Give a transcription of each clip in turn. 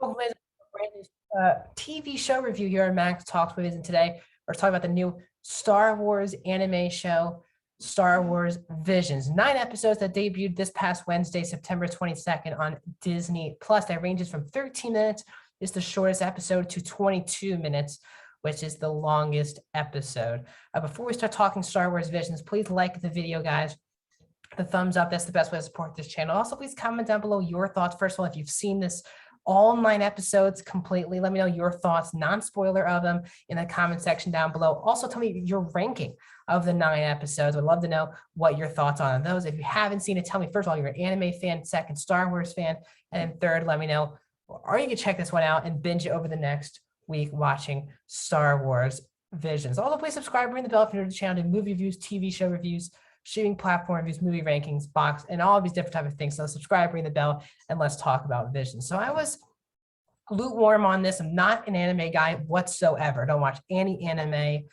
Welcome to a brand new TV show review here on Max Talks Movies, and today we're talking about the new Star Wars anime show, Star Wars Visions. 9 episodes that debuted this past Wednesday, September 22nd on Disney Plus. That ranges from 13 minutes, is the shortest episode, to 22 minutes, which is the longest episode. Before we start talking Star Wars Visions, please like the video, guys. The thumbs up, that's the best way to support this channel. Also, please comment down below your thoughts. First of all, if you've seen this all 9 episodes completely, let me know your thoughts, non-spoiler of them, in the comment section down below. Also, tell me your ranking of the 9 episodes. I'd love to know what your thoughts are on those. If you haven't seen it, tell me, first of all, you're an anime fan, second, Star Wars fan, and then third, let me know, are you gonna check this one out and binge it over the next week watching Star Wars Visions. Also, please subscribe, ring the bell if you're new to the channel, do movie reviews, TV show reviews, streaming platform reviews, movie rankings, box, and all of these different type of things. So subscribe, ring the bell, and let's talk about Vision. So I was lukewarm on this. I'm not an anime guy whatsoever. I don't watch any anime.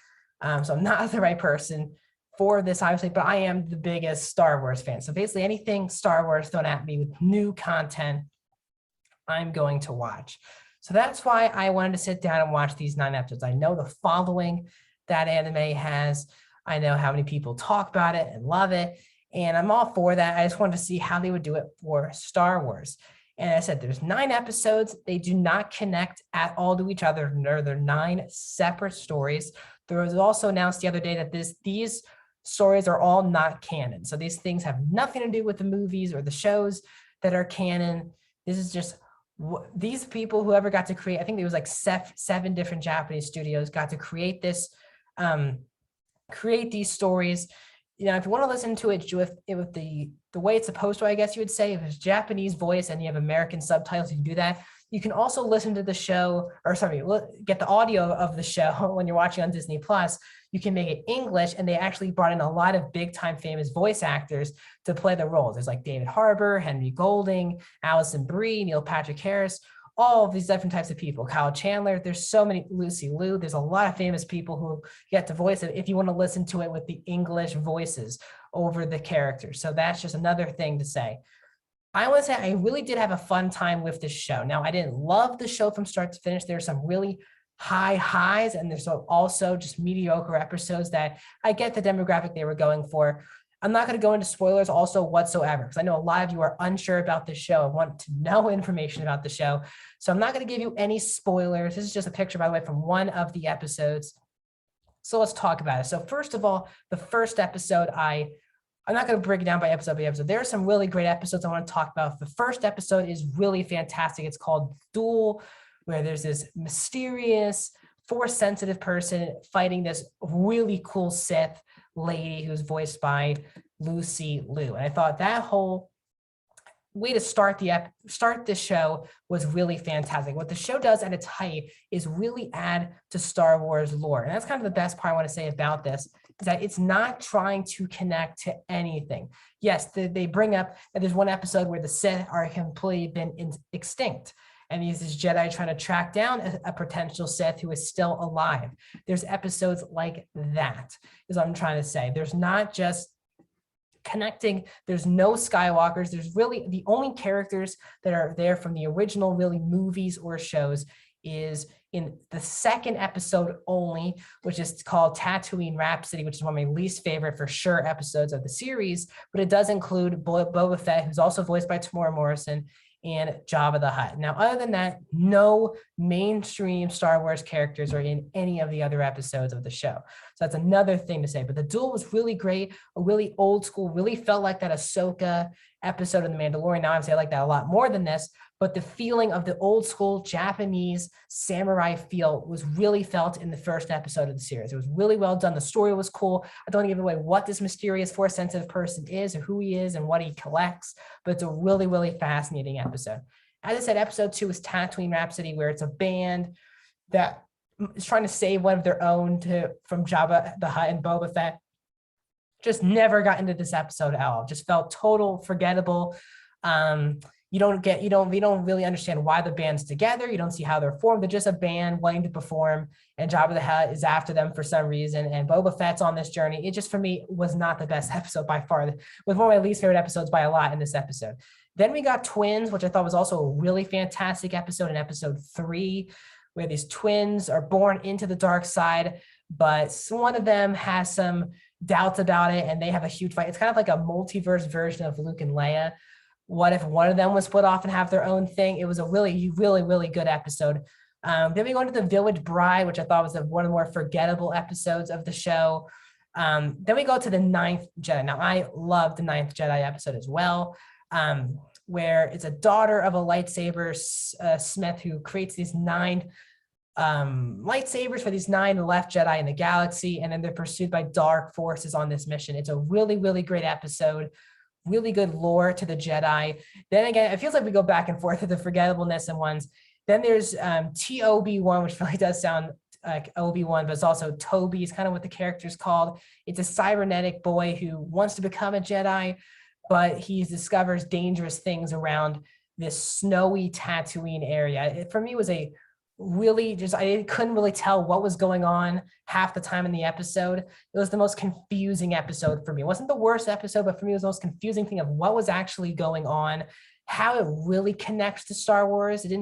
So I'm not the right person for this, obviously, but I am the biggest Star Wars fan. So basically anything Star Wars thrown at me with new content, I'm going to watch. So that's why I wanted to sit down and watch these 9 episodes. I know the following that anime has. I know how many people talk about it and love it, and I'm all for that. I just wanted to see how they would do it for Star Wars. And I said, there's 9 episodes. They do not connect at all to each other. They're 9 separate stories. There was also announced the other day that these stories are all not canon. So these things have nothing to do with the movies or the shows that are canon. This is just these people, whoever got to create, I think it was like 7 different Japanese studios got to create this, create these stories. You know, if you want to listen to it with the way it's supposed to, I guess you would say, if it's Japanese voice and you have American subtitles, you can do that. You can also listen to the show, or sorry, get the audio of the show when you're watching on Disney Plus. You can make it English, and they actually brought in a lot of big time famous voice actors to play the roles. There's like David Harbour, Henry Golding, Alison Brie, Neil Patrick Harris, all of these different types of people. Kyle Chandler, there's so many, Lucy Liu, there's a lot of famous people who get to voice it if you want to listen to it with the English voices over the characters. So that's just another thing to say. I want to say I really did have a fun time with this show. Now, I didn't love the show from start to finish. There's some really high highs, and there's also just mediocre episodes that I get the demographic they were going for. I'm not going to go into spoilers also whatsoever, because I know a lot of you are unsure about the show and want to know information about the show. So I'm not going to give you any spoilers. This is just a picture, by the way, from one of the episodes. So let's talk about it. So first of all, the first episode, I'm not going to break it down by episode by episode. There are some really great episodes I want to talk about. The first episode is really fantastic. It's called Duel, where there's this mysterious, Force-sensitive person fighting this really cool Sith lady who's voiced by Lucy Liu. And I thought that whole way to start this show was really fantastic. What the show does at its height is really add to Star Wars lore. And that's kind of the best part I want to say about this, is that it's not trying to connect to anything. Yes, they bring up that there's one episode where the Sith are completely been extinct. And he's this Jedi trying to track down a potential Sith who is still alive. There's episodes like that, is what I'm trying to say. There's not just connecting. There's no Skywalkers. There's really the only characters that are there from the original really movies or shows is in the second episode only, which is called Tatooine Rhapsody, which is one of my least favorite for sure episodes of the series, but it does include Boba Fett, who's also voiced by Tamora Morrison, and Jabba the Hutt. Now, other than that, no mainstream Star Wars characters are in any of the other episodes of the show. So that's another thing to say. But the Duel was really great, a really old school, really felt like that Ahsoka episode of The Mandalorian. Now, obviously, I like that a lot more than this, but the feeling of the old school Japanese samurai feel was really felt in the first episode of the series. It was really well done. The story was cool. I don't give away what this mysterious Force-sensitive person is or who he is and what he collects, but it's a really, really fascinating episode. As I said, episode 2 is Tatooine Rhapsody, where it's a band that is trying to save one of their own from Jabba the Hutt and Boba Fett. Just never got into this episode at all. Just felt total forgettable. You don't really understand why the band's together. You don't see how they're formed. They're just a band wanting to perform, and Jabba the Hutt is after them for some reason, and Boba Fett's on this journey. It just, for me, was not the best episode by far. It was one of my least favorite episodes by a lot in this episode. Then we got Twins, which I thought was also a really fantastic episode in episode 3, where these twins are born into the dark side, but one of them has some doubts about it and they have a huge fight. It's kind of like a multiverse version of Luke and Leia. What if one of them was split off and have their own thing? It was a really, really, really good episode. Then we go into The Village Bride, which I thought was one of the more forgettable episodes of the show. Then we go to The Ninth Jedi. Now, I love The Ninth Jedi episode as well, where it's a daughter of a lightsaber smith who creates these 9 lightsabers for these 9 left Jedi in the galaxy, and then they're pursued by dark forces on this mission. It's a really, really great episode. Really good lore to the Jedi. Then again, it feels like we go back and forth with the forgettableness and ones. Then there's TOB1, which really does sound like Obi-Wan, but it's also Toby is kind of what the character is called. It's a cybernetic boy who wants to become a Jedi, but he discovers dangerous things around this snowy Tatooine area. It, for me, was a really I couldn't really tell what was going on half the time in the episode. It was the most confusing episode for me. It wasn't the worst episode, but for me, it was the most confusing thing of what was actually going on, how it really connects to Star Wars. It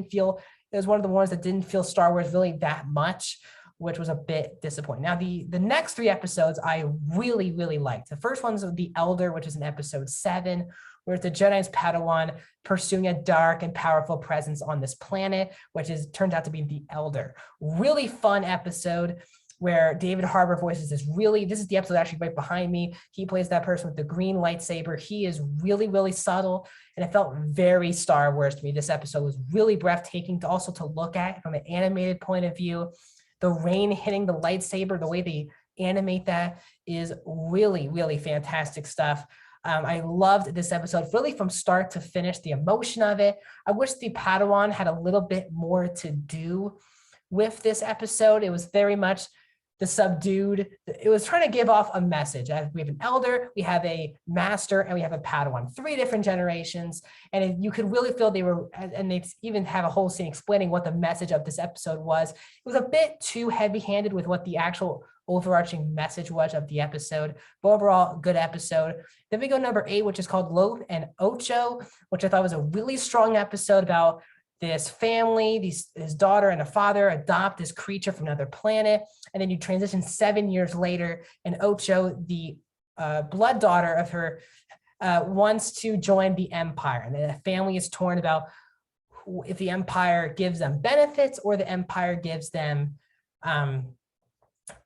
was one of the ones that didn't feel Star Wars really that much, which was a bit disappointing. Now, the next 3 episodes I really, really liked. The first one's The Elder, which is in episode 7, where it's the Jedi's Padawan pursuing a dark and powerful presence on this planet, which turns out to be the Elder. Really fun episode where David Harbour voices this is the episode actually right behind me. He plays that person with the green lightsaber. He is really, really subtle, and it felt very Star Wars to me. This episode was really breathtaking to look at from an animated point of view. The rain hitting the lightsaber, the way they animate that is really, really fantastic stuff. I loved this episode really from start to finish, the emotion of it. I wish the Padawan had a little bit more to do with this episode. It was very much the subdued. It was trying to give off a message. We have an elder, we have a master, and we have a Padawan, 3 different generations. And you could really feel and they even have a whole scene explaining what the message of this episode was. It was a bit too heavy-handed with what the actual overarching message was of the episode, but overall, good episode. Then we go number 8, which is called Loth and Ocho, which I thought was a really strong episode about this family, his daughter and a father adopt this creature from another planet. And then you transition 7 years later, and Ocho, the blood daughter of her, wants to join the Empire. And the family is torn about if the Empire gives them benefits or the Empire gives them,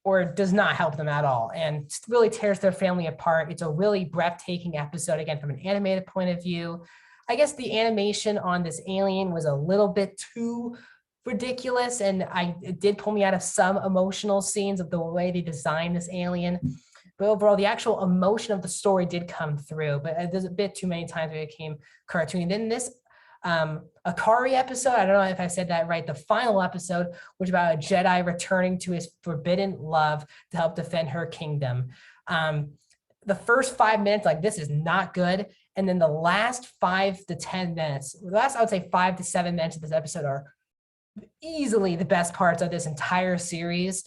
or does not help them at all, and really tears their family apart. It's a really breathtaking episode, again, from an animated point of view. I guess the animation on this alien was a little bit too ridiculous, and it did pull me out of some emotional scenes of the way they designed this alien. But overall, the actual emotion of the story did come through, but there's a bit too many times where it became cartoony. Then this Akari episode, I don't know if I said that right, the final episode, which about a Jedi returning to his forbidden love to help defend her kingdom. The first 5 minutes, like, this is not good. And then the last 5 to 10 minutes, I would say 5 to 7 minutes of this episode are easily the best parts of this entire series,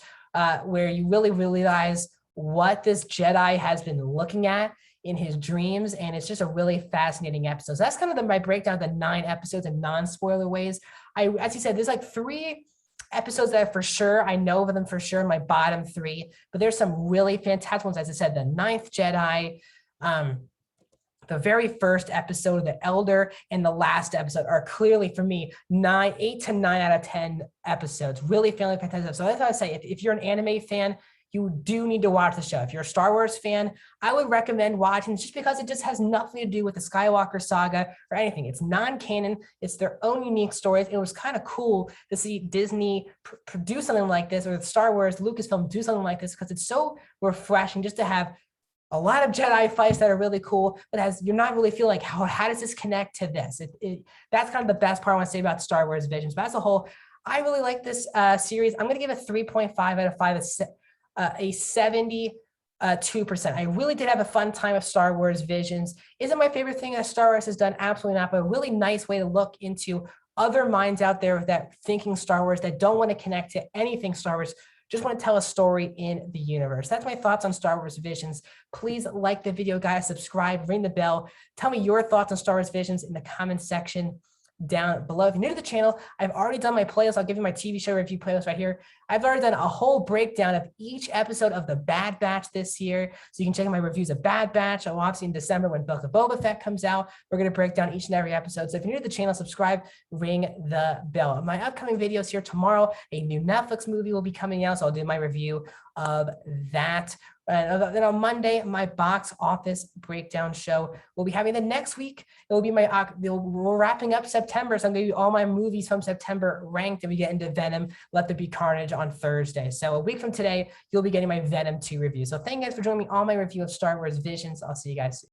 where you really realize what this Jedi has been looking at in his dreams. And it's just a really fascinating episode. So that's kind of my breakdown of the 9 episodes in non-spoiler ways. As you said, there's like 3 episodes that for sure, I know of them for sure, my bottom 3, but there's some really fantastic ones. As I said, The Ninth Jedi, the very first episode, The Elder, and the last episode are clearly, for me, 8 to 9 out of 10 episodes. Really feeling fantastic. So that's what I say. If you're an anime fan, you do need to watch the show. If you're a Star Wars fan, I would recommend watching, just because it just has nothing to do with the Skywalker saga or anything. It's non-canon. It's their own unique stories. It was kind of cool to see Disney produce something like this, or Star Wars, Lucasfilm do something like this, because it's so refreshing just to have a lot of Jedi fights that are really cool, but you're not really feeling like, how does this connect to this? That's kind of the best part I want to say about Star Wars Visions. But as a whole, I really like this series. I'm going to give it 3.5 out of 5, a 72%. I really did have a fun time of Star Wars Visions. Isn't my favorite thing that Star Wars has done? Absolutely not, but a really nice way to look into other minds out there that thinking Star Wars, that don't want to connect to anything Star Wars, just want to tell a story in the universe. That's my thoughts on Star Wars Visions. Please like the video, guys, subscribe, ring the bell. Tell me your thoughts on Star Wars Visions in the comments section down below. If you're new to the channel, I've already done my playlist. I'll give you my TV show review playlist right here. I've already done a whole breakdown of each episode of The Bad Batch this year. So you can check out my reviews of Bad Batch. I'll obviously in December when Book of Boba Fett comes out, we're going to break down each and every episode. So if you're new to the channel, subscribe, ring the bell. My upcoming videos here tomorrow, a new Netflix movie will be coming out. So I'll do my review of that. And then on Monday, my box office breakdown show will be having the next week. It will be we're wrapping up September. So I'm going to do all my movies from September ranked, and we get into Venom, Let There Be Carnage on Thursday. So a week from today, you'll be getting my Venom 2 review. So thank you guys for joining me on my review of Star Wars Visions. I'll see you guys soon.